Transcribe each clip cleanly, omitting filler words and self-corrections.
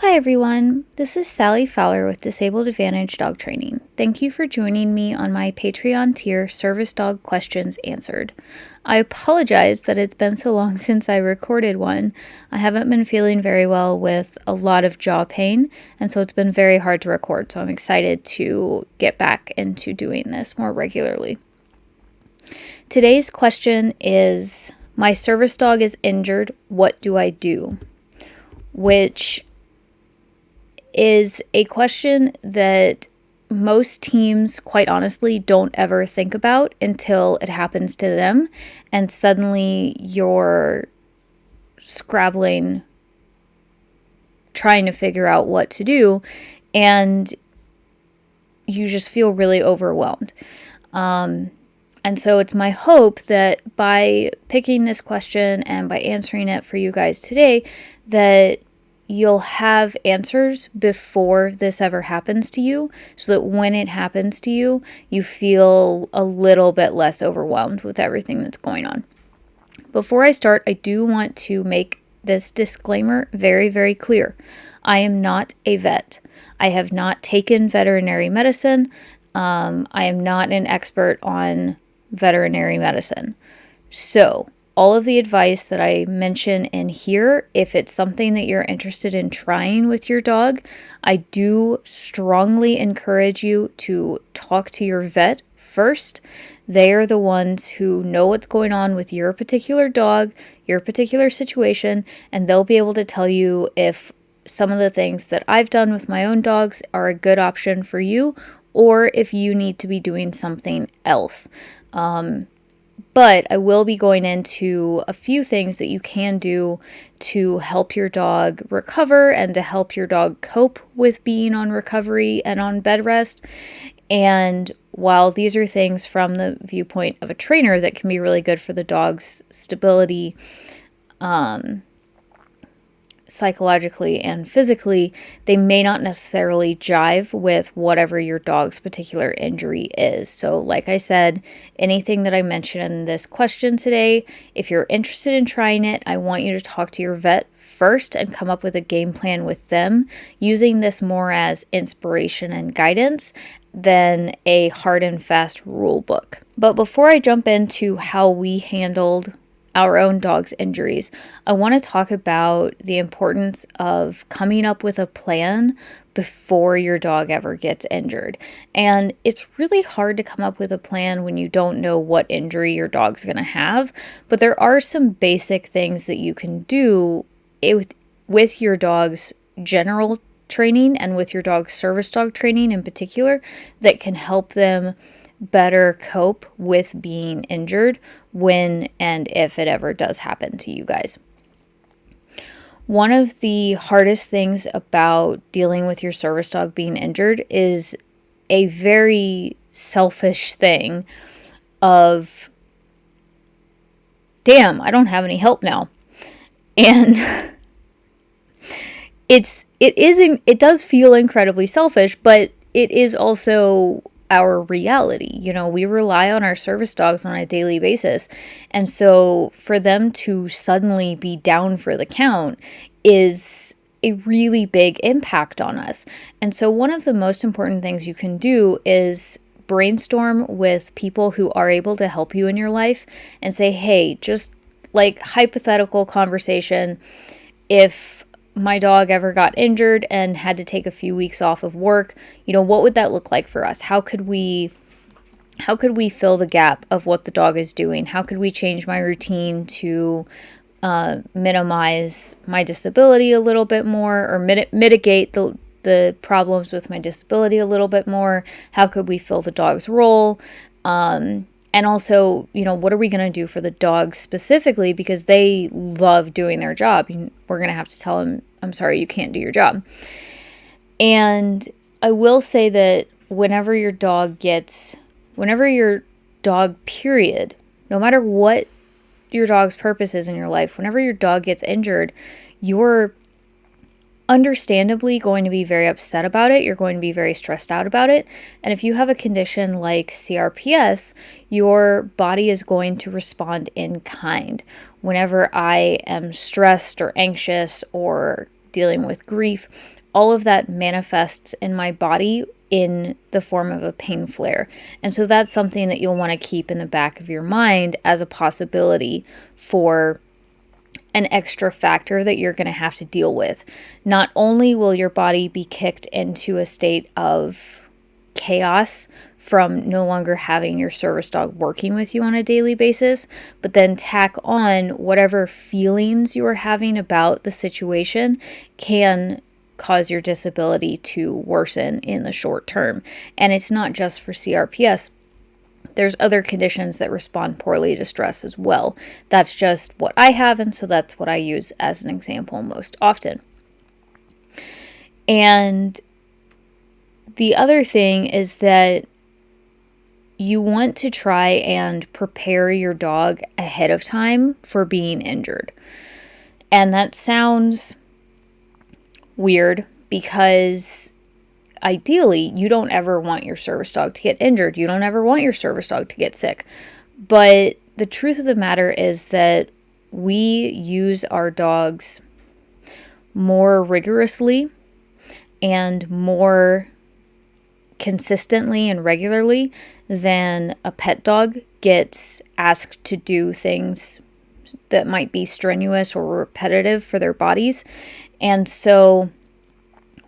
Hi everyone, this is Sally Fowler with Disabled Advantage Dog Training. Thank you for joining me on my Patreon tier Service Dog Questions Answered. I apologize that it's been so long since I recorded one. I haven't been feeling very well with a lot of jaw pain, and so it's been very hard to record, so I'm excited to get back into doing this more regularly. Today's question is, my service dog is injured, what do I do? Which is a question that most teams, quite honestly, don't ever think about until it happens to them, and suddenly you're scrabbling, trying to figure out what to do, and you just feel really overwhelmed. And so it's my hope that by picking this question and by answering it for you guys today, that you'll have answers before this ever happens to you, so that when it happens to you, you feel a little bit less overwhelmed with everything that's going on. Before I start, I do want to make this disclaimer very, very clear. I am not a vet. I have not taken veterinary medicine. I am not an expert on veterinary medicine. So, all of the advice that I mention in here, if it's something that you're interested in trying with your dog, I do strongly encourage you to talk to your vet first. They are the ones who know what's going on with your particular dog, your particular situation, and they'll be able to tell you if some of the things that I've done with my own dogs are a good option for you, or if you need to be doing something else. But I will be going into a few things that you can do to help your dog recover and to help your dog cope with being on recovery and on bed rest. And while these are things from the viewpoint of a trainer that can be really good for the dog's stability, psychologically and physically, they may not necessarily jive with whatever your dog's particular injury is. So like I said, anything that I mention in this question today, if you're interested in trying it, I want you to talk to your vet first and come up with a game plan with them, using this more as inspiration and guidance than a hard and fast rule book. But before I jump into how we handled our own dog's injuries, I want to talk about the importance of coming up with a plan before your dog ever gets injured. And it's really hard to come up with a plan when you don't know what injury your dog's going to have, but there are some basic things that you can do with your dog's general training and with your dog's service dog training in particular that can help them better cope with being injured when and if it ever does happen to you guys. One of the hardest things about dealing with your service dog being injured is a very selfish thing of, damn, I don't have any help now. And it does feel incredibly selfish, but it is also our reality. You know, we rely on our service dogs on a daily basis. And so for them to suddenly be down for the count is a really big impact on us. And so one of the most important things you can do is brainstorm with people who are able to help you in your life and say, hey, just like hypothetical conversation, if my dog ever got injured and had to take a few weeks off of work, you know, what would that look like for us? How could we fill the gap of what the dog is doing? How could we change my routine to minimize my disability a little bit more, or mitigate the problems with my disability a little bit more? How could we fill the dog's role? And also, you know, what are we going to do for the dogs specifically, because they love doing their job? We're going to have to tell them, I'm sorry, you can't do your job. And I will say that whenever your dog, period, no matter what your dog's purpose is in your life, whenever your dog gets injured, you're understandably going to be very upset about it. You're going to be very stressed out about it. And if you have a condition like CRPS, your body is going to respond in kind. Whenever I am stressed or anxious or dealing with grief, all of that manifests in my body in the form of a pain flare. And so that's something that you'll want to keep in the back of your mind as a possibility for an extra factor that you're going to have to deal with. Not only will your body be kicked into a state of chaos from no longer having your service dog working with you on a daily basis, but then tack on whatever feelings you are having about the situation can cause your disability to worsen in the short term. And it's not just for CRPS. There's other conditions that respond poorly to stress as well. That's just what I have, and so that's what I use as an example most often. And the other thing is that you want to try and prepare your dog ahead of time for being injured. And that sounds weird because ideally you don't ever want your service dog to get injured. You don't ever want your service dog to get sick. But the truth of the matter is that we use our dogs more rigorously and more consistently and regularly than a pet dog gets asked to do things that might be strenuous or repetitive for their bodies. And so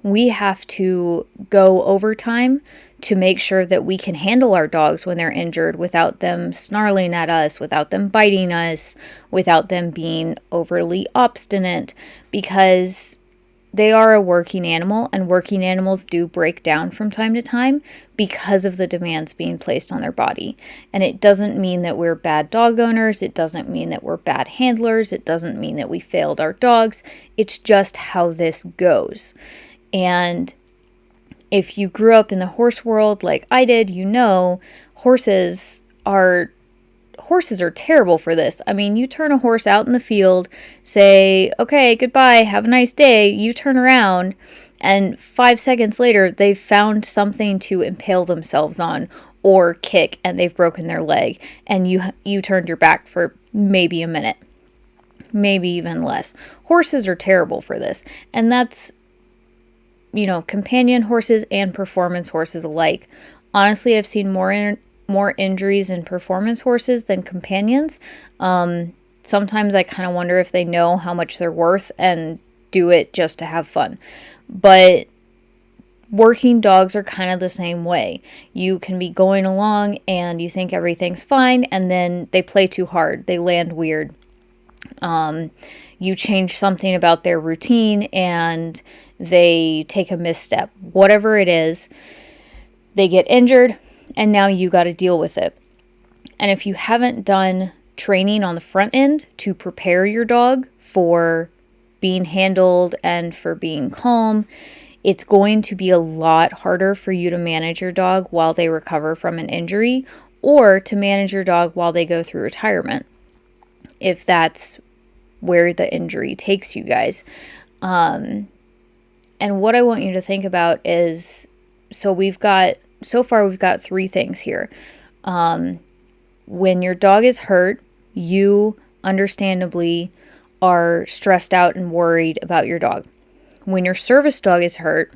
we have to go overtime to make sure that we can handle our dogs when they're injured without them snarling at us, without them biting us, without them being overly obstinate, because they are a working animal, and working animals do break down from time to time because of the demands being placed on their body. And it doesn't mean that we're bad dog owners. It doesn't mean that we're bad handlers. It doesn't mean that we failed our dogs. It's just how this goes. And if you grew up in the horse world like I did, you know horses are terrible for this. I mean, you turn a horse out in the field, say, okay, goodbye, have a nice day. You turn around, and 5 seconds later, they've found something to impale themselves on or kick, and they've broken their leg, and you turned your back for maybe a minute, maybe even less. Horses are terrible for this, and that's, companion horses and performance horses alike. Honestly, I've seen more injuries in performance horses than companions. Sometimes I kind of wonder if they know how much they're worth and do it just to have fun. But working dogs are kind of the same way. You can be going along and you think everything's fine, and then they play too hard. They land weird. You change something about their routine and they take a misstep. Whatever it is, they get injured, and now you got to deal with it. And if you haven't done training on the front end to prepare your dog for being handled and for being calm, it's going to be a lot harder for you to manage your dog while they recover from an injury, or to manage your dog while they go through retirement, if that's where the injury takes you guys. And what I want you to think about is, so far we've got 3 things here. When your dog is hurt, you understandably are stressed out and worried about your dog. When your service dog is hurt,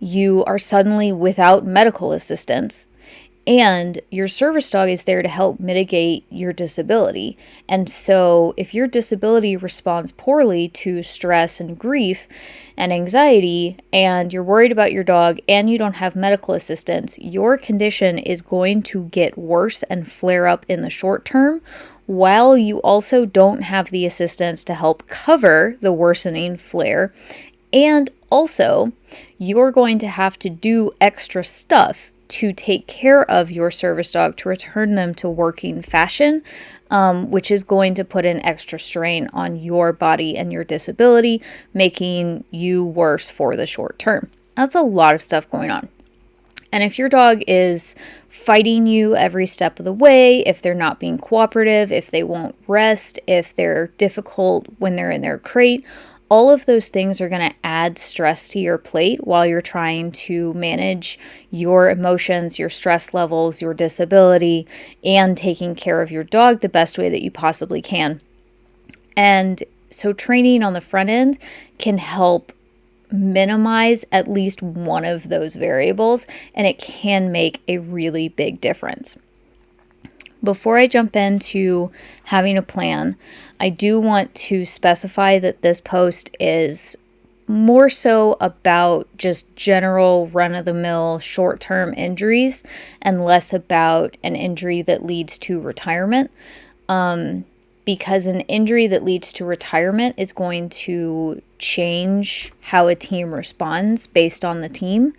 you are suddenly without medical assistance, and your service dog is there to help mitigate your disability. And so if your disability responds poorly to stress and grief and anxiety, and you're worried about your dog and you don't have medical assistance, your condition is going to get worse and flare up in the short term, while you also don't have the assistance to help cover the worsening flare. And also, you're going to have to do extra stuff to take care of your service dog to return them to working fashion, which is going to put an extra strain on your body and your disability, making you worse for the short term. That's a lot of stuff going on. And if your dog is fighting you every step of the way, if they're not being cooperative, if they won't rest, if they're difficult when they're in their crate, all of those things are going to add stress to your plate while you're trying to manage your emotions, your stress levels, your disability, and taking care of your dog the best way that you possibly can. And So training on the front end can help minimize at least one of those variables, and it can make a really big difference. Before I jump into having a plan, I do want to specify that this post is more so about just general run-of-the-mill short-term injuries and less about an injury that leads to retirement. Because an injury that leads to retirement is going to change how a team responds based on the team.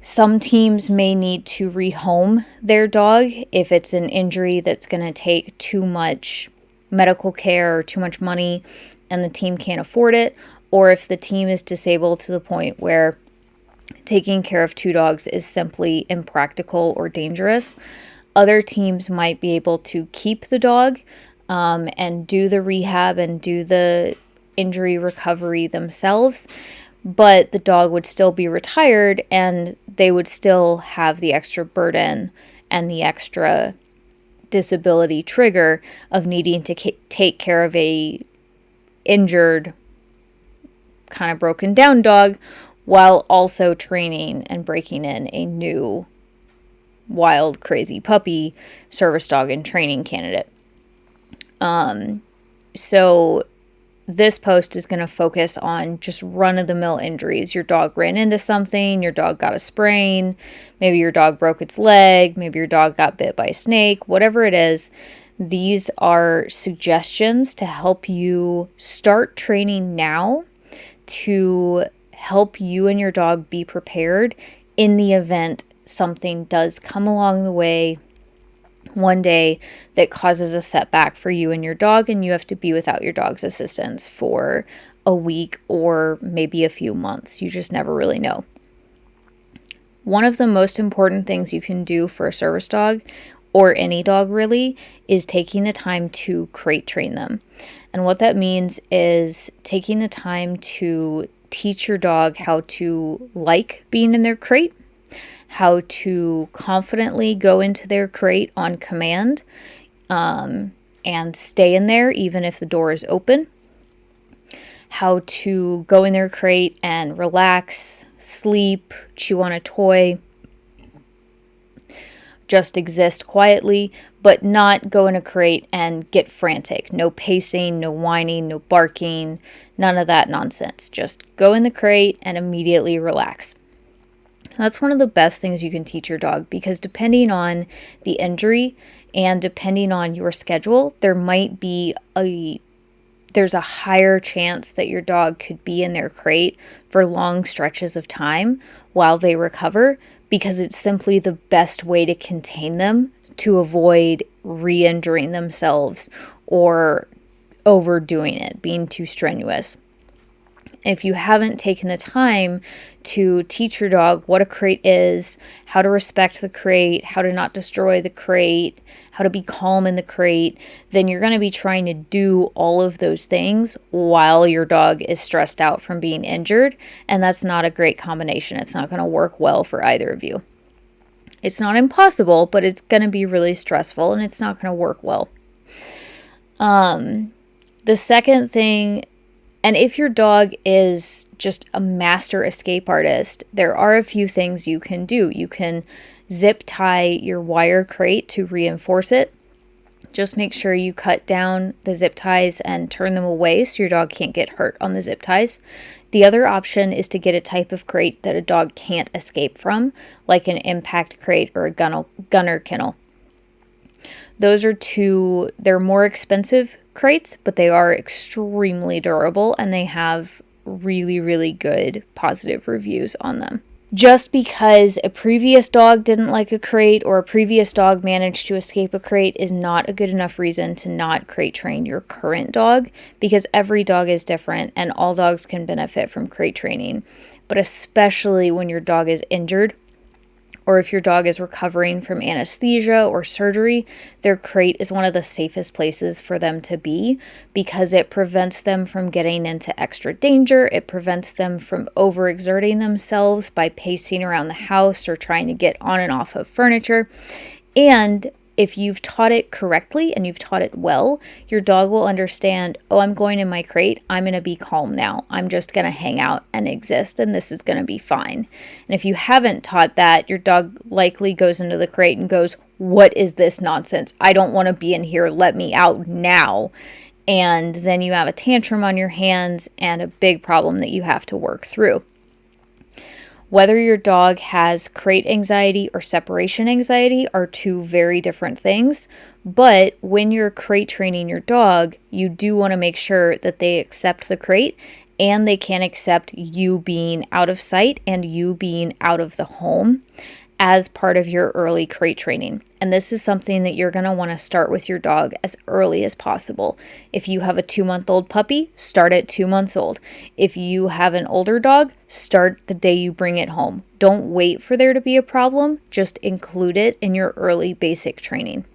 Some teams may need to rehome their dog if it's an injury that's going to take too much medical care or too much money and the team can't afford it, or if the team is disabled to the point where taking care of two dogs is simply impractical or dangerous. Other teams might be able to keep the dog and do the rehab and do the injury recovery themselves, but the dog would still be retired and they would still have the extra burden and the extra disability trigger of needing to take care of a injured, kind of broken down dog while also training and breaking in a new wild, crazy puppy service dog and training candidate. So this post is going to focus on just run-of-the-mill injuries. Your dog ran into something, your dog got a sprain, maybe your dog broke its leg, maybe your dog got bit by a snake, whatever it is. These are suggestions to help you start training now to help you and your dog be prepared in the event something does come along the way one day that causes a setback for you and your dog, and you have to be without your dog's assistance for a week or maybe a few months. You just never really know. One of the most important things you can do for a service dog, or any dog really, is taking the time to crate train them. And what that means is taking the time to teach your dog how to like being in their crate, how to confidently go into their crate on command, and stay in there even if the door is open, how to go in their crate and relax, sleep, chew on a toy, just exist quietly, but not go in a crate and get frantic. No pacing, no whining, no barking, none of that nonsense. Just go in the crate and immediately relax. That's one of the best things you can teach your dog, because depending on the injury and depending on your schedule, there's a higher chance that your dog could be in their crate for long stretches of time while they recover, because it's simply the best way to contain them to avoid re-injuring themselves or overdoing it, being too strenuous. If you haven't taken the time to teach your dog what a crate is, how to respect the crate, how to not destroy the crate, how to be calm in the crate, then you're going to be trying to do all of those things while your dog is stressed out from being injured, and that's not a great combination. It's not going to work well for either of you. It's not impossible, but it's going to be really stressful and it's not going to work well. The second thing, and if your dog is just a master escape artist, there are a few things you can do. You can zip tie your wire crate to reinforce it. Just make sure you cut down the zip ties and turn them away so your dog can't get hurt on the zip ties. The other option is to get a type of crate that a dog can't escape from, like an impact crate or a gunner kennel. Those are two, they're more expensive crates, but they are extremely durable and they have really, really good positive reviews on them. Just because a previous dog didn't like a crate or a previous dog managed to escape a crate is not a good enough reason to not crate train your current dog, because every dog is different and all dogs can benefit from crate training. But especially when your dog is injured, or if your dog is recovering from anesthesia or surgery, their crate is one of the safest places for them to be, because it prevents them from getting into extra danger. It prevents them from overexerting themselves by pacing around the house or trying to get on and off of furniture. And if you've taught it correctly and you've taught it well, your dog will understand, oh, I'm going in my crate. I'm going to be calm now. I'm just going to hang out and exist, and this is going to be fine. And if you haven't taught that, your dog likely goes into the crate and goes, what is this nonsense? I don't want to be in here. Let me out now. And then you have a tantrum on your hands and a big problem that you have to work through. Whether your dog has crate anxiety or separation anxiety are two very different things, but when you're crate training your dog, you do want to make sure that they accept the crate and they can accept you being out of sight and you being out of the home as part of your early crate training. And this is something that you're going to want to start with your dog as early as possible. If you have a 2-month-old puppy, start at 2 months old. If you have an older dog, start the day you bring it home. Don't wait for there to be a problem, just include it in your early basic training.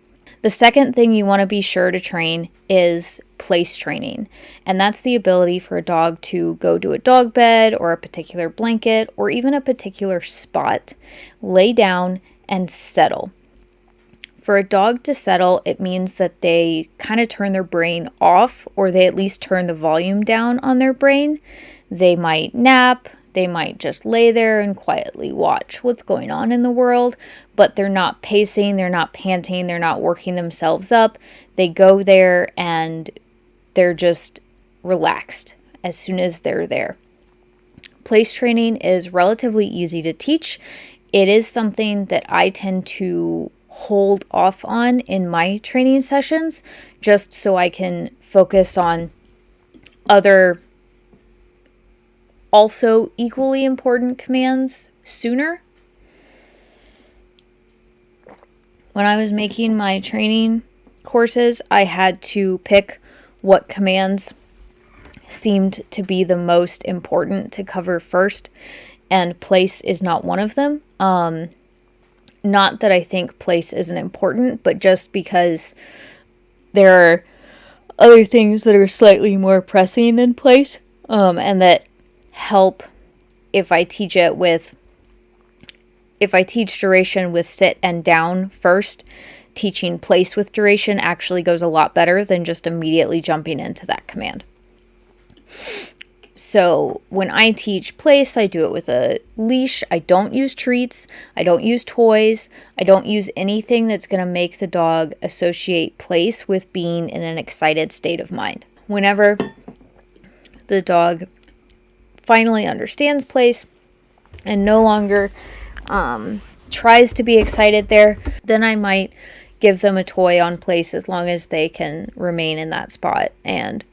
The second thing you want to be sure to train is place training, and that's the ability for a dog to go to a dog bed or a particular blanket or even a particular spot, lay down, and settle. For a dog to settle, it means that they kind of turn their brain off, or they at least turn the volume down on their brain. They might nap. They might just lay there and quietly watch what's going on in the world, but they're not pacing, they're not panting, they're not working themselves up. They go there and they're just relaxed as soon as they're there. Place training is relatively easy to teach. It is something that I tend to hold off on in my training sessions just so I can focus on other also equally important commands sooner. When I was making my training courses, I had to pick what commands seemed to be the most important to cover first, and place is not one of them. Not that I think place isn't important, but just because there are other things that are slightly more pressing than place, and that help if I teach duration with sit and down first. Teaching place with duration actually goes a lot better than just immediately jumping into that command. So when I teach place, I do it with a leash. I don't use treats. I don't use toys. I don't use anything that's going to make the dog associate place with being in an excited state of mind. Whenever the dog finally understands place and no longer tries to be excited there, then I might give them a toy on place as long as they can remain in that spot and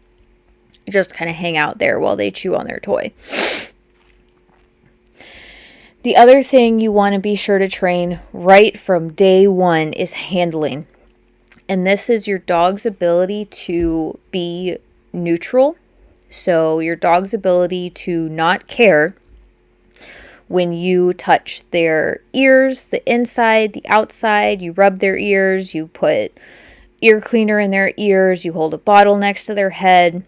just kind of hang out there while they chew on their toy. The other thing you want to be sure to train right from day one is handling. And this is your dog's ability to be neutral. So your dog's ability to not care when you touch their ears, the inside, the outside, you rub their ears, you put ear cleaner in their ears, you hold a bottle next to their head,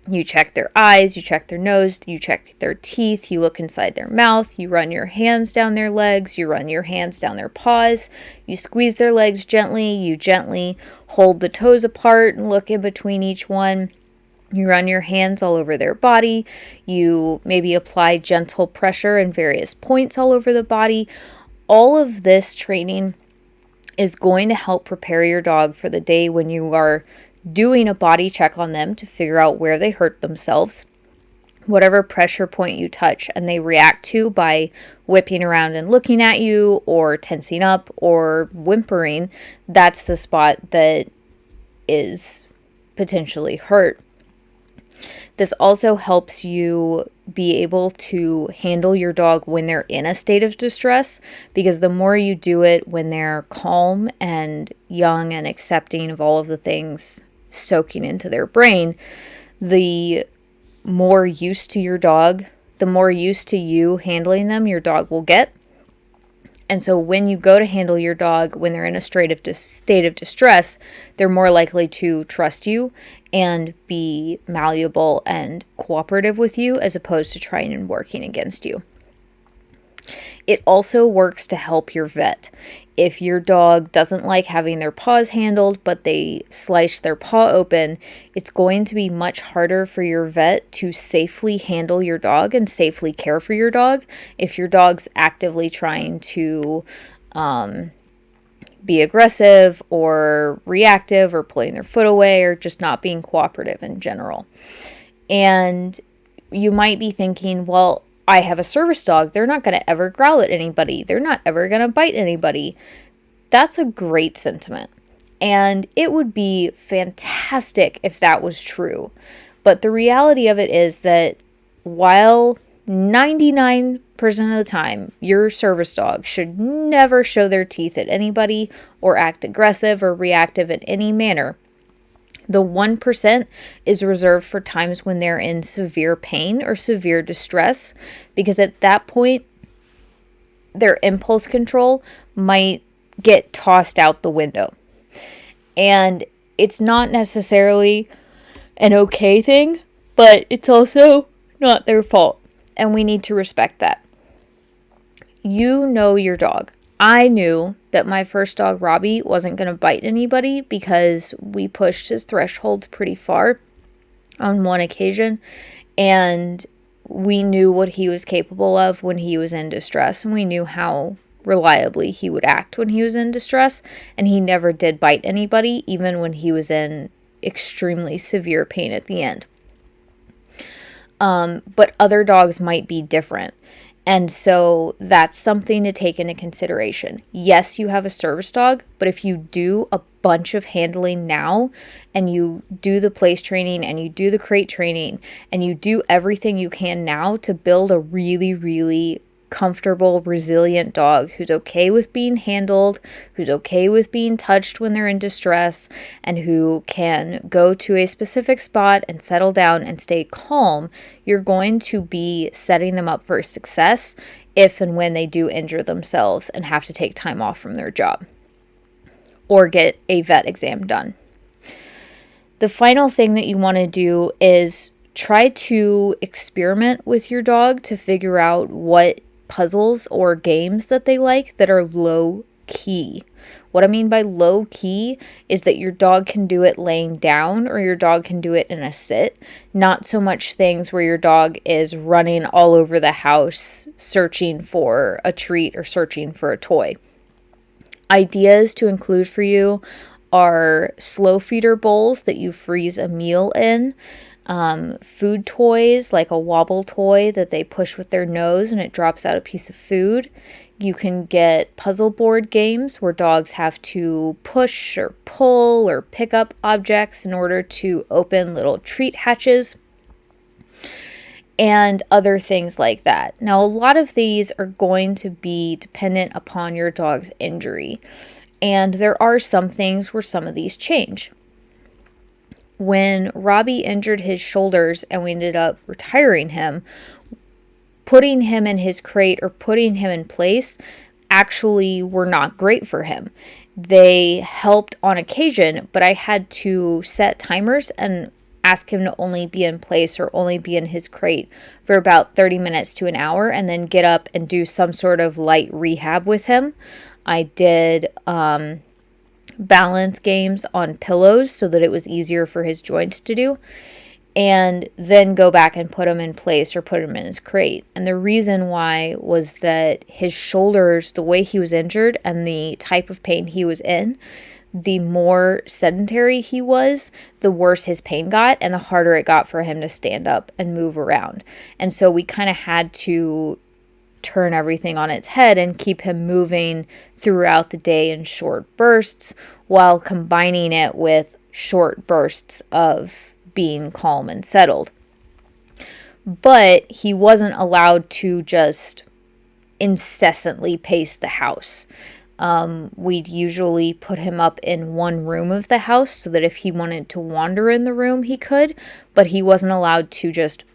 you check their eyes, you check their nose, you check their teeth, you look inside their mouth, you run your hands down their legs, you run your hands down their paws, you squeeze their legs gently, you gently hold the toes apart and look in between each one. You run your hands all over their body. You maybe apply gentle pressure in various points all over the body. All of this training is going to help prepare your dog for the day when you are doing a body check on them to figure out where they hurt themselves. Whatever pressure point you touch and they react to by whipping around and looking at you or tensing up or whimpering, that's the spot that is potentially hurt. This also helps you be able to handle your dog when they're in a state of distress, because the more you do it when they're calm and young and accepting of all of the things soaking into their brain, the more used to your dog, the more used to you handling them your dog will get. And so when you go to handle your dog when they're in a state of distress, they're more likely to trust you and be malleable and cooperative with you as opposed to trying and working against you. It also works to help your vet. If your dog doesn't like having their paws handled, but they slice their paw open, it's going to be much harder for your vet to safely handle your dog and safely care for your dog if your dog's actively trying to be aggressive or reactive or pulling their foot away or just not being cooperative in general. And you might be thinking, well, I have a service dog. They're not going to ever growl at anybody. They're not ever going to bite anybody. That's a great sentiment. And it would be fantastic if that was true. But the reality of it is that while 99% of the time, your service dog should never show their teeth at anybody or act aggressive or reactive in any manner, the 1% is reserved for times when they're in severe pain or severe distress, because at that point, their impulse control might get tossed out the window. And it's not necessarily an okay thing, but it's also not their fault. And we need to respect that. You know your dog. I knew that my first dog, Robbie, wasn't going to bite anybody because we pushed his threshold pretty far on one occasion, and we knew what he was capable of when he was in distress, and we knew how reliably he would act when he was in distress, and he never did bite anybody, even when he was in extremely severe pain at the end. But other dogs might be different. And so that's something to take into consideration. Yes, you have a service dog, but if you do a bunch of handling now and you do the place training and you do the crate training and you do everything you can now to build a really, really comfortable, resilient dog who's okay with being handled, who's okay with being touched when they're in distress, and who can go to a specific spot and settle down and stay calm, you're going to be setting them up for success if and when they do injure themselves and have to take time off from their job or get a vet exam done. The final thing that you want to do is try to experiment with your dog to figure out what puzzles or games that they like that are low key. What I mean by low key is that your dog can do it laying down or your dog can do it in a sit, not so much things where your dog is running all over the house searching for a treat or searching for a toy. Ideas to include for you are slow feeder bowls that you freeze a meal in, food toys like a wobble toy that they push with their nose and it drops out a piece of food. You can get puzzle board games where dogs have to push or pull or pick up objects in order to open little treat hatches and other things like that. Now, a lot of these are going to be dependent upon your dog's injury, and there are some things where some of these change. When Robbie injured his shoulders and we ended up retiring him, putting him in his crate or putting him in place actually were not great for him. They helped on occasion, but I had to set timers and ask him to only be in place or only be in his crate for about 30 minutes to an hour and then get up and do some sort of light rehab with him. I did balance games on pillows so that it was easier for his joints to do, and then go back and put him in place or put him in his crate. And the reason why was that his shoulders, the way he was injured and the type of pain he was in, the more sedentary he was, the worse his pain got and the harder it got for him to stand up and move around. And so we kind of had to turn everything on its head and keep him moving throughout the day in short bursts while combining it with short bursts of being calm and settled. But he wasn't allowed to just incessantly pace the house. We'd usually put him up in one room of the house so that if he wanted to wander in the room, he could, but he wasn't allowed to just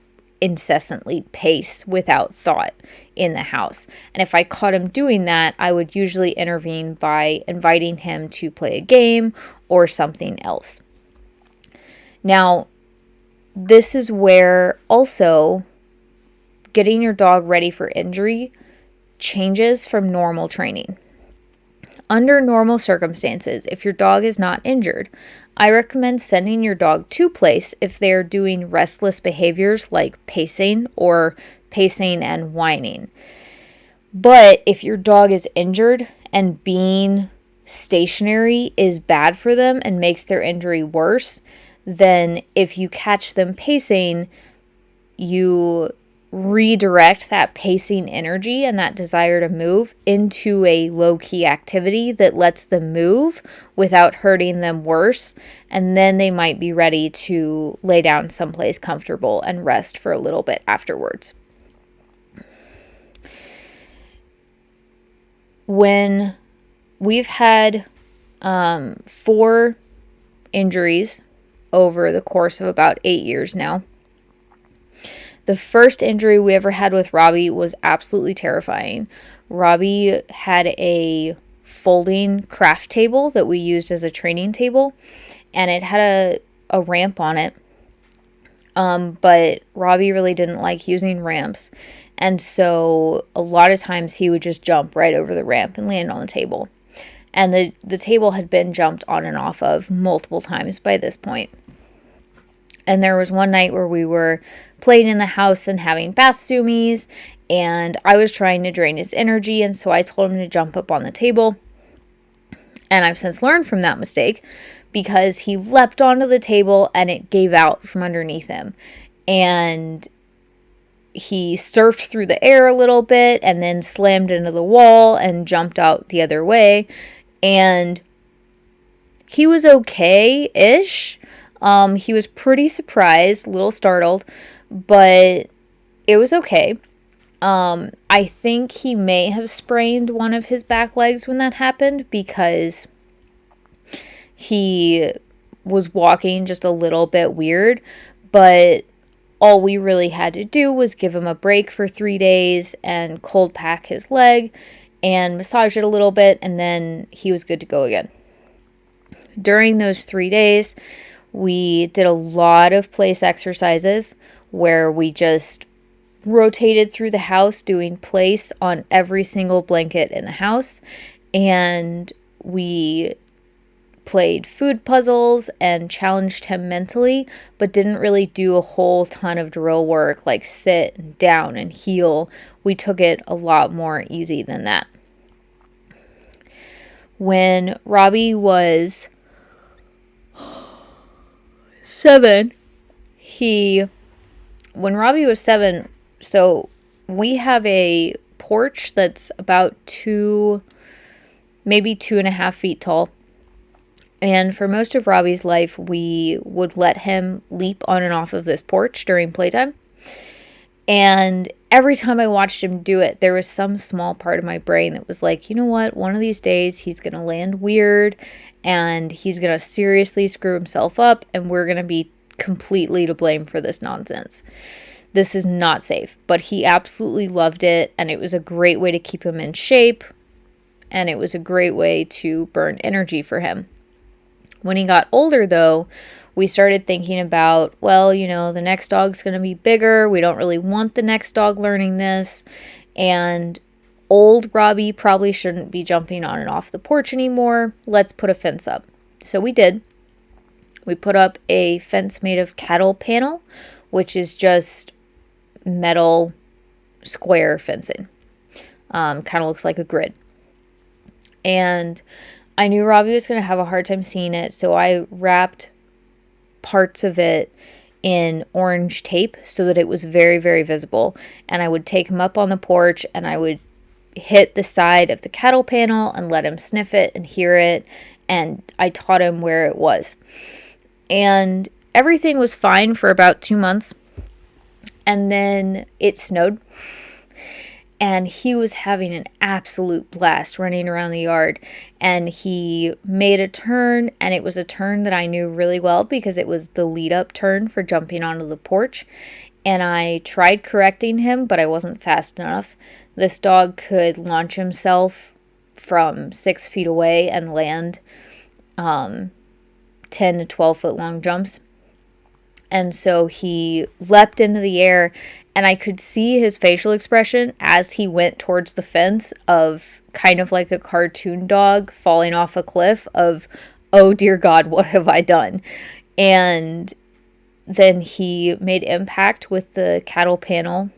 incessantly pace without thought in the house. And if I caught him doing that, I would usually intervene by inviting him to play a game or something else. Now, this is where also getting your dog ready for injury changes from normal training. Under normal circumstances, if your dog is not injured, I recommend sending your dog to place if they're doing restless behaviors like pacing or pacing and whining. But if your dog is injured and being stationary is bad for them and makes their injury worse, then if you catch them pacing, you redirect that pacing energy and that desire to move into a low-key activity that lets them move without hurting them worse, and then they might be ready to lay down someplace comfortable and rest for a little bit afterwards. When we've had 4 injuries over the course of about 8 years now, the first injury we ever had with Robbie was absolutely terrifying. Robbie had a folding craft table that we used as a training table, and it had a ramp on it. But Robbie really didn't like using ramps, and so a lot of times he would just jump right over the ramp and land on the table. And the table had been jumped on and off of multiple times by this point. And there was one night where we were playing in the house and having bath zoomies, and I was trying to drain his energy, and so I told him to jump up on the table. And I've since learned from that mistake because he leapt onto the table and it gave out from underneath him. And he surfed through the air a little bit and then slammed into the wall and jumped out the other way. And he was okay-ish. He was pretty surprised, a little startled, but it was okay. I think he may have sprained one of his back legs when that happened because he was walking just a little bit weird, but all we really had to do was give him a break for 3 days and cold pack his leg and massage it a little bit, and then he was good to go again. During those 3 days, we did a lot of place exercises where we just rotated through the house doing place on every single blanket in the house, and we played food puzzles and challenged him mentally, but didn't really do a whole ton of drill work like sit and down and heel. We took it a lot more easy than that. When Robbie was 7, so we have a porch that's about maybe 2.5 feet tall. And for most of Robbie's life, we would let him leap on and off of this porch during playtime. And every time I watched him do it, there was some small part of my brain that was like, you know what? One of these days he's going to land weird and he's going to seriously screw himself up and we're going to be completely to blame for this nonsense. This is not safe. But he absolutely loved it, and it was a great way to keep him in shape, and it was a great way to burn energy for him. When he got older, though, we started thinking about, well, the next dog's going to be bigger. We don't really want the next dog learning this. And old Robbie probably shouldn't be jumping on and off the porch anymore. Let's put a fence up. So we did. We put up a fence made of cattle panel, which is just metal square fencing. Kind of looks like a grid. And I knew Robbie was going to have a hard time seeing it, so I wrapped parts of it in orange tape so that it was very, very visible. And I would take him up on the porch and I would hit the side of the cattle panel and let him sniff it and hear it. And I taught him where it was. And everything was fine for about 2 months. And then it snowed. And he was having an absolute blast running around the yard. And he made a turn, and it was a turn that I knew really well because it was the lead-up turn for jumping onto the porch. And I tried correcting him, but I wasn't fast enough. This dog could launch himself from 6 feet away and land 10 to 12 foot long jumps. And so he leapt into the air And I could see his facial expression as he went towards the fence of kind of like a cartoon dog falling off a cliff of, oh dear God, what have I done? And then he made impact with the cattle panel.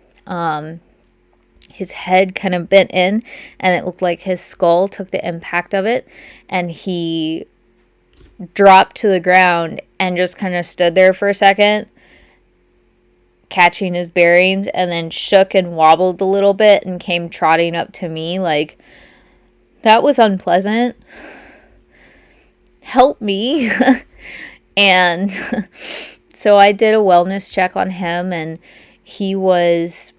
His head kind of bent in and it looked like his skull took the impact of it, and he dropped to the ground and just kind of stood there for a second, catching his bearings, and then shook and wobbled a little bit and came trotting up to me like, that was unpleasant. Help me. And so I did a wellness check on him, and he was,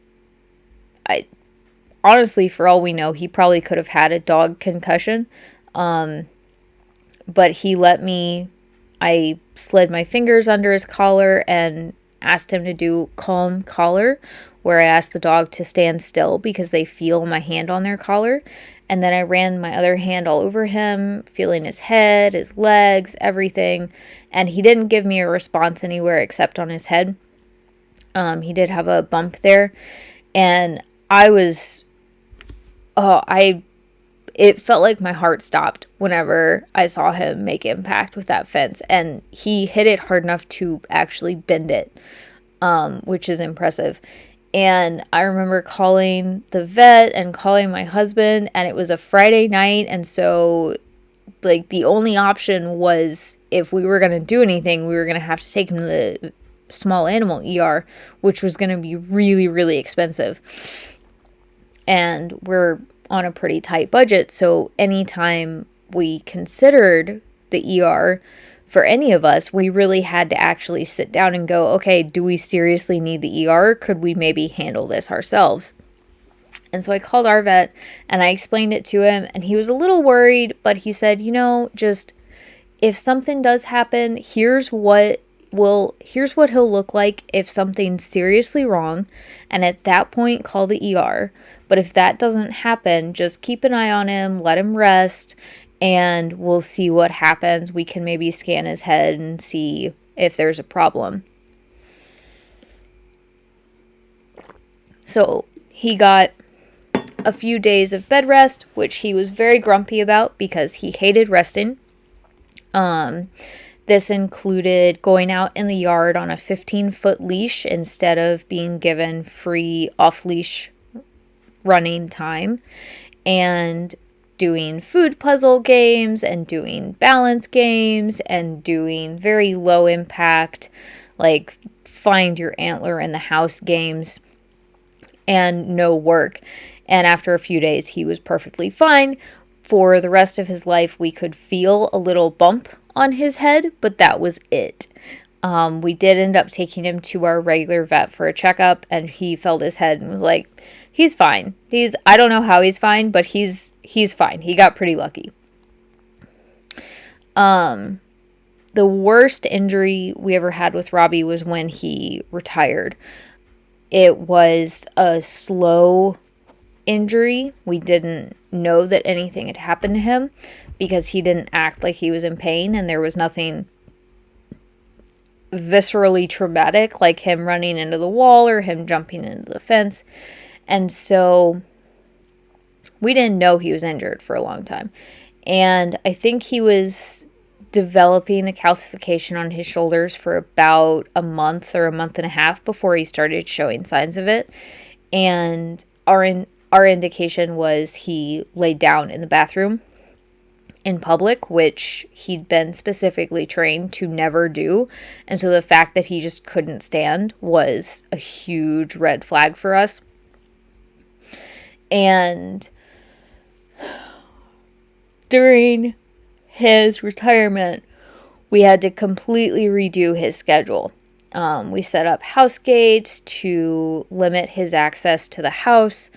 honestly, for all we know, he probably could have had a dog concussion. But he let me, I slid my fingers under his collar and asked him to do calm collar, where I asked the dog to stand still because they feel my hand on their collar. And then I ran my other hand all over him, feeling his head, his legs, everything. And he didn't give me a response anywhere except on his head. He did have a bump there. And I was, it felt like my heart stopped whenever I saw him make impact with that fence. And he hit it hard enough to actually bend it, which is impressive. And I remember calling the vet and calling my husband, and it was a Friday night. And so, like, the only option was, if we were going to do anything, we were going to have to take him to the small animal ER, which was going to be really, really expensive. And we're on a pretty tight budget. So anytime we considered the ER for any of us, we really had to actually sit down and go, okay, do we seriously need the ER? Could we maybe handle this ourselves? And so I called our vet and I explained it to him, and he was a little worried, but he said, just if something does happen, here's what he'll look like if something's seriously wrong, and at that point call the ER. But if that doesn't happen, just keep an eye on him, let him rest, and we'll see what happens. We can maybe scan his head and see if there's a problem. So he got a few days of bed rest, which he was very grumpy about because he hated resting. This included going out in the yard on a 15-foot leash instead of being given free off-leash running time, and doing food puzzle games and doing balance games and doing very low impact, like find your antler in the house games, and no work. And after a few days, he was perfectly fine. For the rest of his life, we could feel a little bump on his head, but that was it. We did end up taking him to our regular vet for a checkup, and he felt his head and was like, he's fine. I don't know how he's fine, but he's fine. He got pretty lucky. The worst injury we ever had with Robbie was when he retired. It was a slow injury. We didn't know that anything had happened to him because he didn't act like he was in pain, and there was nothing viscerally traumatic like him running into the wall or him jumping into the fence. And so we didn't know he was injured for a long time. And I think he was developing the calcification on his shoulders for about a month or a month and a half before he started showing signs of it. And our indication was he laid down in the bathroom in public, which he'd been specifically trained to never do. And so the fact that he just couldn't stand was a huge red flag for us. And during his retirement, we had to completely redo his schedule. We set up house gates to limit his access to the house,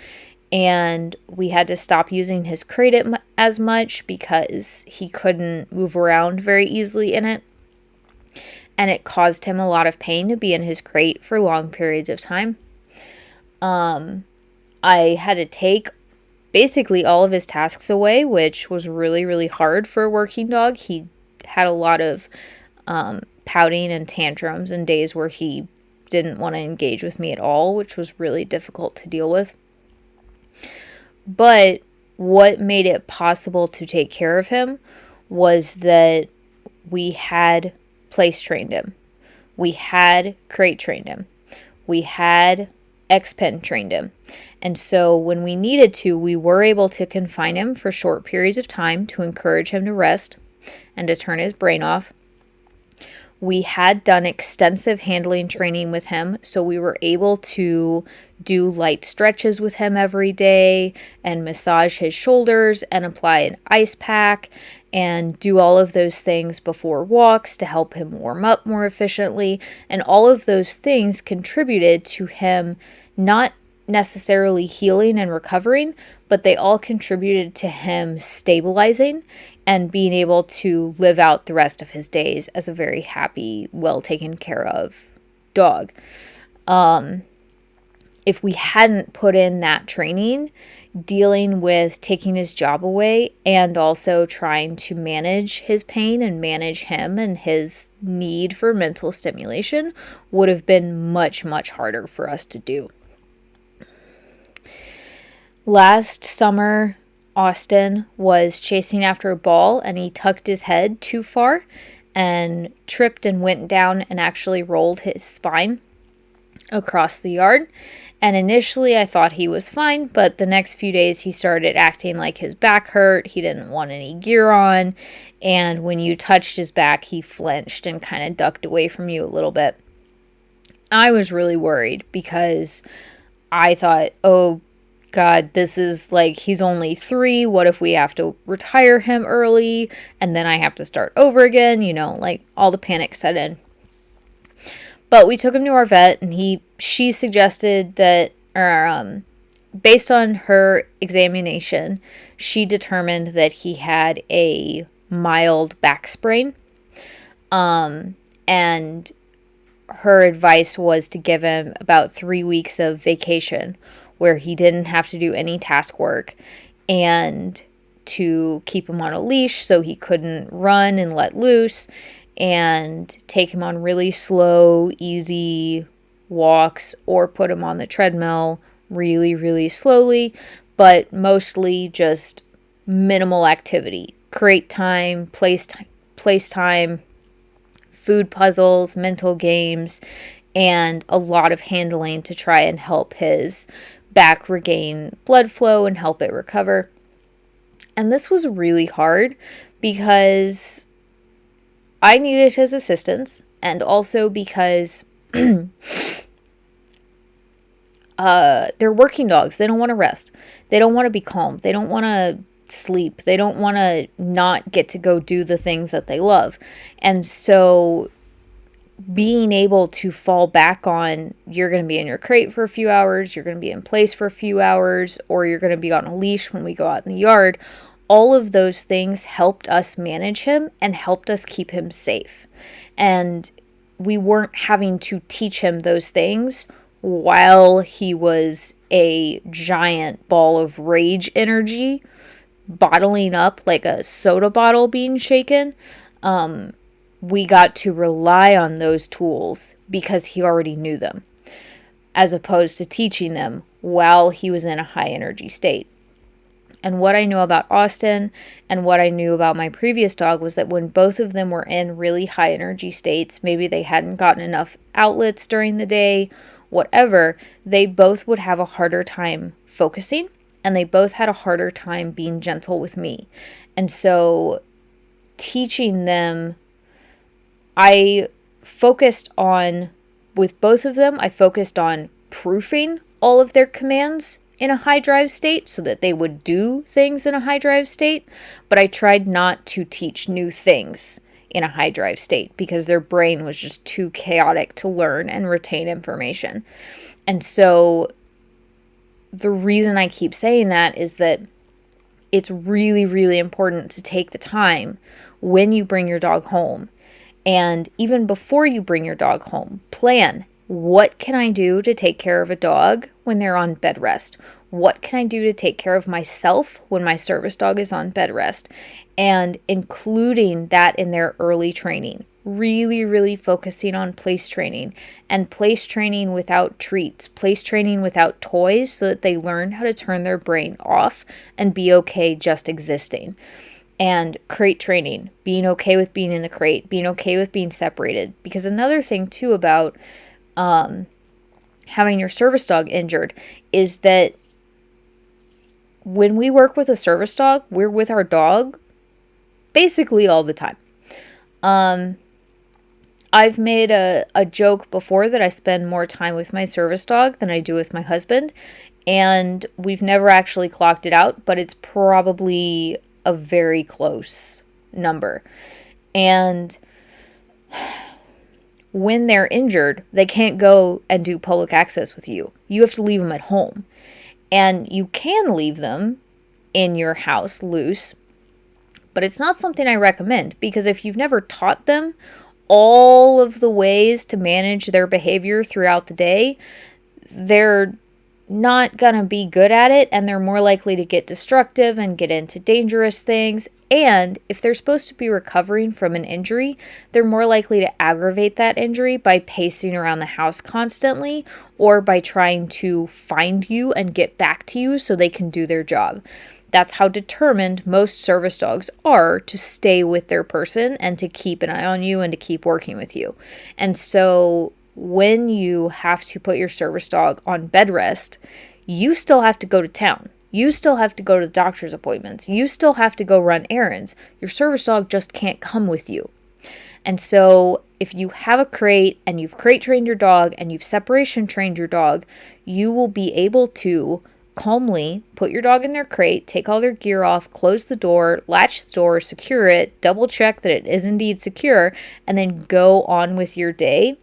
and we had to stop using his crate as much because he couldn't move around very easily in it. And it caused him a lot of pain to be in his crate for long periods of time. I had to take basically all of his tasks away, which was really, really hard for a working dog. He had a lot of pouting and tantrums and days where he didn't want to engage with me at all, which was really difficult to deal with. But what made it possible to take care of him was that we had place trained him. We had crate trained him. We had X-Pen trained him. And so when we needed to, we were able to confine him for short periods of time to encourage him to rest and to turn his brain off. We had done extensive handling training with him, so we were able to do light stretches with him every day and massage his shoulders and apply an ice pack and do all of those things before walks to help him warm up more efficiently. And all of those things contributed to him not necessarily healing and recovering, but they all contributed to him stabilizing and being able to live out the rest of his days as a very happy, well taken care of dog. If we hadn't put in that training, dealing with taking his job away and also trying to manage his pain and manage him and his need for mental stimulation would have been much, much harder for us to do. Last summer, Austin was chasing after a ball and he tucked his head too far and tripped and went down and actually rolled his spine across the yard. And initially I thought he was fine, but the next few days he started acting like his back hurt. He didn't want any gear on. And when you touched his back, he flinched and kind of ducked away from you a little bit. I was really worried because I thought, oh God, this is like, he's only 3. What if we have to retire him early and then I have to start over again? You know, like all the panic set in. But we took him to our vet and she suggested that, based on her examination, she determined that he had a mild back sprain. And her advice was to give him about 3 weeks of vacation where he didn't have to do any task work and to keep him on a leash so he couldn't run and let loose, and take him on really slow, easy walks or put him on the treadmill really, really slowly, but mostly just minimal activity. Crate time, place time, food puzzles, mental games, and a lot of handling to try and help his back regain blood flow and help it recover. And this was really hard because I needed his assistance, and also because they're working dogs. They don't want to rest. They don't want to be calm. They don't want to sleep. They don't want to not get to go do the things that they love. And so being able to fall back on, you're going to be in your crate for a few hours, you're going to be in place for a few hours, or you're going to be on a leash when we go out in the yard, all of those things helped us manage him and helped us keep him safe. And we weren't having to teach him those things while he was a giant ball of rage energy, bottling up like a soda bottle being shaken. We got to rely on those tools because he already knew them, as opposed to teaching them while he was in a high energy state. And what I know about Austin and what I knew about my previous dog was that when both of them were in really high energy states, maybe they hadn't gotten enough outlets during the day, whatever, they both would have a harder time focusing, and they both had a harder time being gentle with me. And so teaching them, with both of them, I focused on proofing all of their commands in a high drive state so that they would do things in a high drive state, but I tried not to teach new things in a high drive state because their brain was just too chaotic to learn and retain information. And so the reason I keep saying that is that it's really, really important to take the time when you bring your dog home, and even before you bring your dog home, plan, what can I do to take care of a dog when they're on bed rest? What can I do to take care of myself when my service dog is on bed rest? And including that in their early training. really, really focusing on place training, and place training without treats, place training without toys, so that they learn how to turn their brain off and be okay just existing. And crate training, being okay with being in the crate, being okay with being separated. Because another thing too about having your service dog injured is that when we work with a service dog, we're with our dog basically all the time. I've made a joke before that I spend more time with my service dog than I do with my husband, and we've never actually clocked it out, but it's probably a very close number. And when they're injured, they can't go and do public access with you. You have to leave them at home. And you can leave them in your house loose, but it's not something I recommend, because if you've never taught them all of the ways to manage their behavior throughout the day, they're not gonna be good at it, and they're more likely to get destructive and get into dangerous things. And if they're supposed to be recovering from an injury, they're more likely to aggravate that injury by pacing around the house constantly, or by trying to find you and get back to you so they can do their job. That's how determined most service dogs are to stay with their person and to keep an eye on you and to keep working with you. And so when you have to put your service dog on bed rest, you still have to go to town. You still have to go to the doctor's appointments. You still have to go run errands. Your service dog just can't come with you. And so if you have a crate and you've crate trained your dog and you've separation trained your dog, you will be able to calmly put your dog in their crate, take all their gear off, close the door, latch the door, secure it, double check that it is indeed secure, and then go on with your day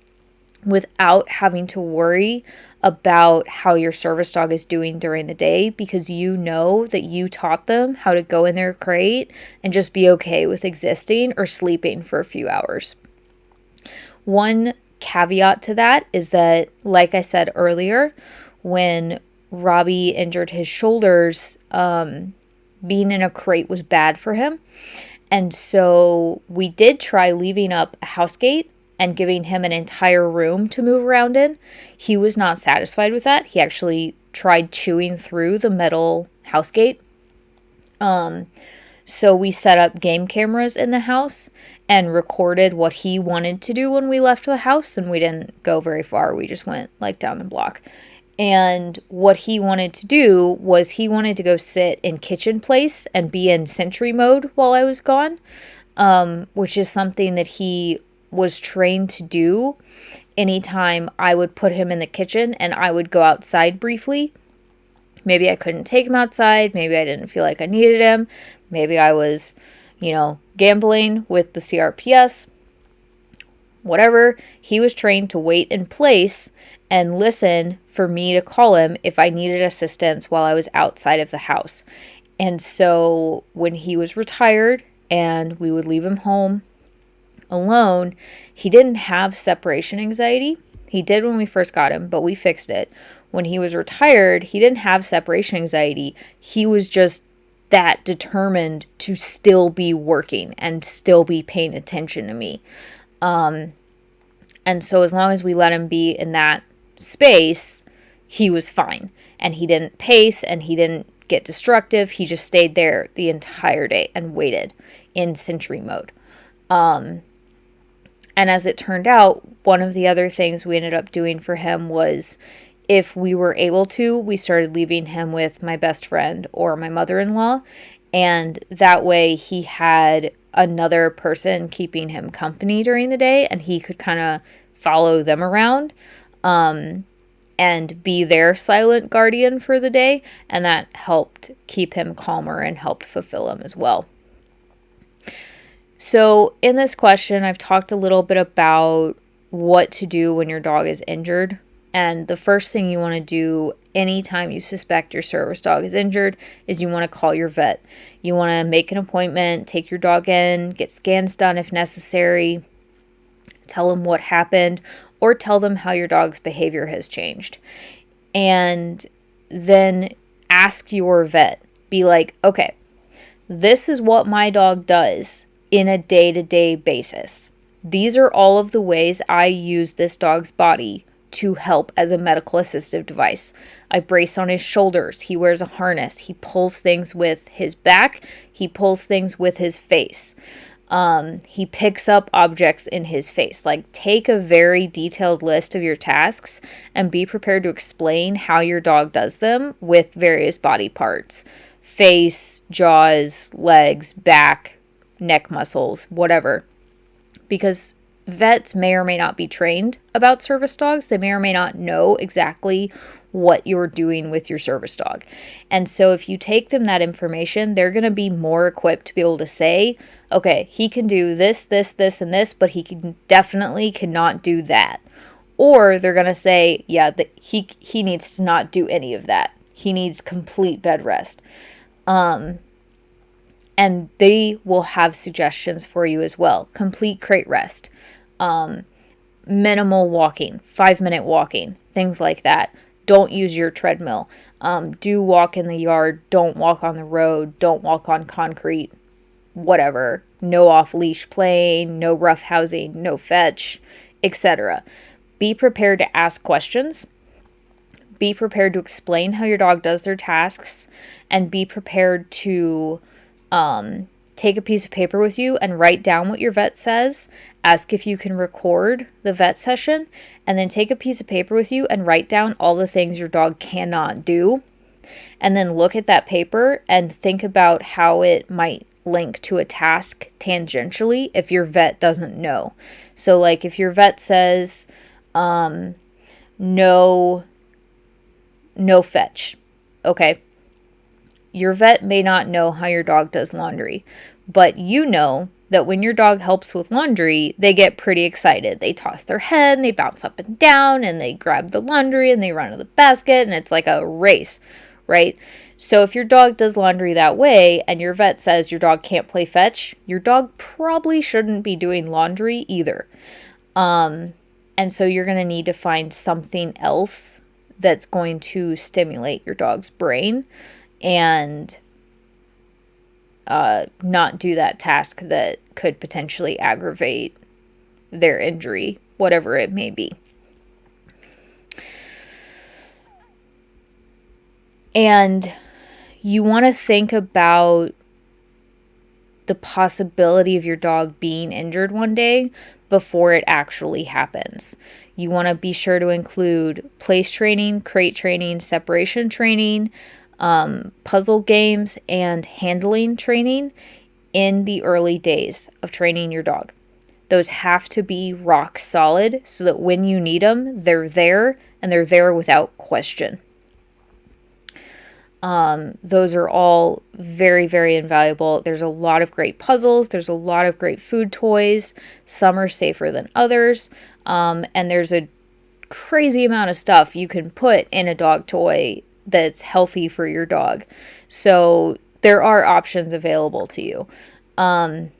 without having to worry about how your service dog is doing during the day, because you know that you taught them how to go in their crate and just be okay with existing or sleeping for a few hours. One caveat to that is that, like I said earlier, when Robbie injured his shoulders, being in a crate was bad for him. And so we did try leaving up a house gate and giving him an entire room to move around in. He was not satisfied with that. He actually tried chewing through the metal house gate. So we set up game cameras in the house and recorded what he wanted to do when we left the house. And we didn't go very far. We just went like down the block. And what he wanted to do was he wanted to go sit in kitchen place and be in sentry mode while I was gone, which is something that he was trained to do anytime I would put him in the kitchen and I would go outside briefly. Maybe I couldn't take him outside. Maybe I didn't feel like I needed him. Maybe I was, gambling with the CRPS. Whatever. He was trained to wait in place and listen for me to call him if I needed assistance while I was outside of the house. And so when he was retired and we would leave him home alone, he didn't have separation anxiety. He did when we first got him, but we fixed it. When he was retired, he didn't have separation anxiety. He was just that determined to still be working and still be paying attention to me. And so as long as we let him be in that space, he was fine. And he didn't pace and he didn't get destructive. He just stayed there the entire day and waited in sentry mode. And as it turned out, one of the other things we ended up doing for him was, if we were able to, we started leaving him with my best friend or my mother-in-law. And that way he had another person keeping him company during the day, and he could kind of follow them around and be their silent guardian for the day. And that helped keep him calmer and helped fulfill him as well. So in this question, I've talked a little bit about what to do when your dog is injured. And the first thing you want to do anytime you suspect your service dog is injured is you want to call your vet. You want to make an appointment, take your dog in, get scans done if necessary, tell them what happened, or tell them how your dog's behavior has changed. And then ask your vet. Be like, okay, this is what my dog does in a day-to-day basis. These are all of the ways I use this dog's body to help as a medical assistive device. I brace on his shoulders. He wears a harness. He pulls things with his back. He pulls things with his face. He picks up objects in his face. Like, take a very detailed list of your tasks and be prepared to explain how your dog does them with various body parts. Face, jaws, legs, back, neck muscles, whatever. Because vets may or may not be trained about service dogs. They may or may not know exactly what you're doing with your service dog. And so if you take them that information, they're going to be more equipped to be able to say, okay, he can do this, this, this, and this, but definitely cannot do that. Or they're going to say, yeah, he needs to not do any of that. He needs complete bed rest. And they will have suggestions for you as well. Complete crate rest, minimal walking, 5-minute walking, things like that. Don't use your treadmill. Do walk in the yard. Don't walk on the road. Don't walk on concrete, whatever. No off-leash playing, no rough housing, no fetch, etc. Be prepared to ask questions. Be prepared to explain how your dog does their tasks, and be prepared to take a piece of paper with you and write down what your vet says. Ask if you can record the vet session, and then take a piece of paper with you and write down all the things your dog cannot do. And then look at that paper and think about how it might link to a task tangentially if your vet doesn't know. So like if your vet says, no fetch. Okay. Your vet may not know how your dog does laundry, but you know that when your dog helps with laundry, they get pretty excited. They toss their head and they bounce up and down and they grab the laundry and they run to the basket, and it's like a race, right? So if your dog does laundry that way and your vet says your dog can't play fetch, your dog probably shouldn't be doing laundry either. And so you're going to need to find something else that's going to stimulate your dog's brain and not do that task that could potentially aggravate their injury, whatever it may be. And you want to think about the possibility of your dog being injured one day before it actually happens. You want to be sure to include place training, crate training, separation training, puzzle games, and handling training in the early days of training your dog. Those have to be rock solid so that when you need them, they're there, and they're there without question. Those are all very, very invaluable. There's a lot of great puzzles. There's a lot of great food toys. Some are safer than others. And there's a crazy amount of stuff you can put in a dog toy that's healthy for your dog. So there are options available to you. And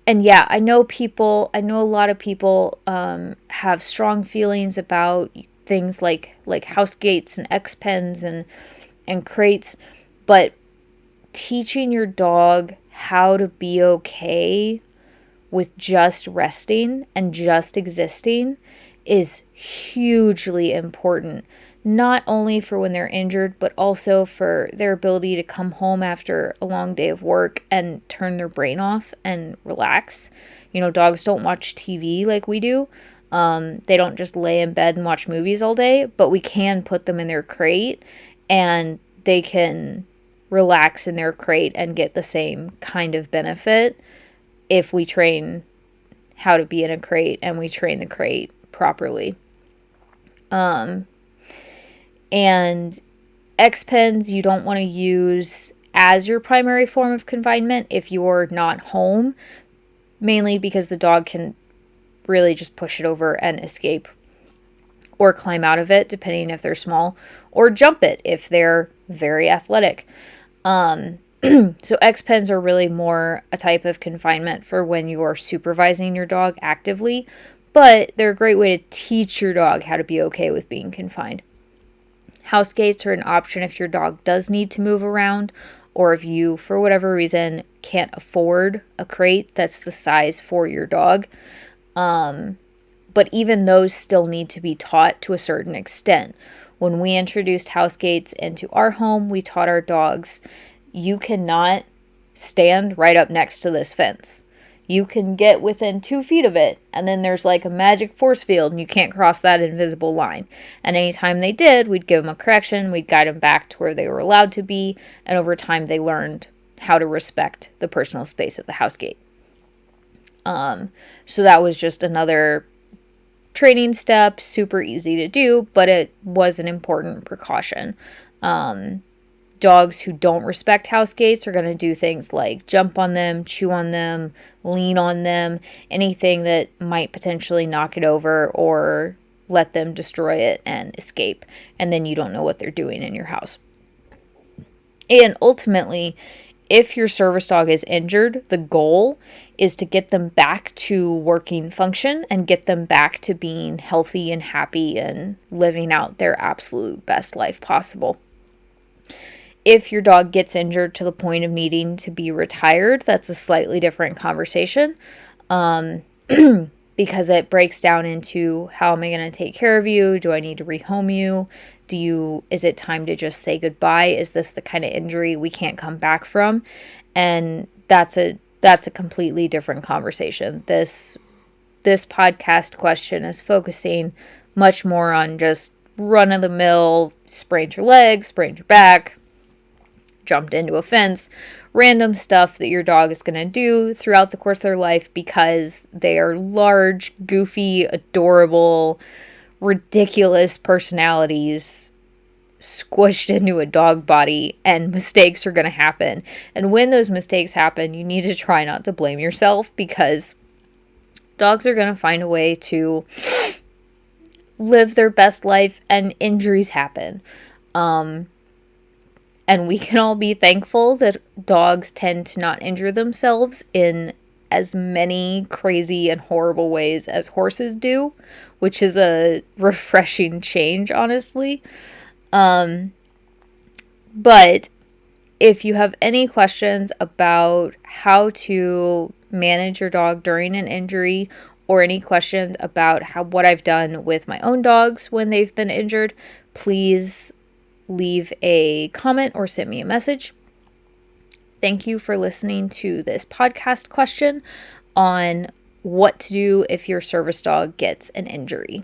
yeah, I know a lot of people have strong feelings about things like house gates and X pens and crates, but teaching your dog how to be okay with just resting and just existing is hugely important, not only for when they're injured, but also for their ability to come home after a long day of work and turn their brain off and relax. You know, dogs don't watch TV like we do. They don't just lay in bed and watch movies all day, but we can put them in their crate and they can relax in their crate and get the same kind of benefit if we train how to be in a crate and we train the crate properly. And X pens you don't want to use as your primary form of confinement if you're not home, mainly because the dog can really just push it over and escape, or climb out of it depending if they're small, or jump it if they're very athletic. So X pens are really more a type of confinement for when you're supervising your dog actively, but they're a great way to teach your dog how to be okay with being confined. House gates are an option if your dog does need to move around, or if you, for whatever reason, can't afford a crate that's the size for your dog. But even those still need to be taught to a certain extent. When we introduced house gates into our home, we taught our dogs, you cannot stand right up next to this fence. You can get within 2 feet of it, and then there's like a magic force field, and you can't cross that invisible line. And anytime they did, we'd give them a correction, we'd guide them back to where they were allowed to be, and over time they learned how to respect the personal space of the house gate. So that was just another training step, super easy to do, but it was an important precaution. Dogs who don't respect house gates are going to do things like jump on them, chew on them, lean on them, anything that might potentially knock it over or let them destroy it and escape. And then you don't know what they're doing in your house. And ultimately, if your service dog is injured, the goal is to get them back to working function and get them back to being healthy and happy and living out their absolute best life possible. If your dog gets injured to the point of needing to be retired, that's a slightly different conversation, because it breaks down into, how am I going to take care of you? Do I need to rehome you? Is it time to just say goodbye? Is this the kind of injury we can't come back from? And that's a completely different conversation. This podcast question is focusing much more on just run-of-the-mill, sprained your leg, sprained your back, jumped into a fence, random stuff that your dog is going to do throughout the course of their life because they are large, goofy, adorable, ridiculous personalities squished into a dog body, and mistakes are going to happen. And when those mistakes happen, you need to try not to blame yourself, because dogs are going to find a way to live their best life and injuries happen. And we can all be thankful that dogs tend to not injure themselves in as many crazy and horrible ways as horses do, which is a refreshing change, honestly. But if you have any questions about how to manage your dog during an injury, or any questions about what I've done with my own dogs when they've been injured, please leave a comment or send me a message. Thank you for listening to this podcast question on what to do if your service dog gets an injury.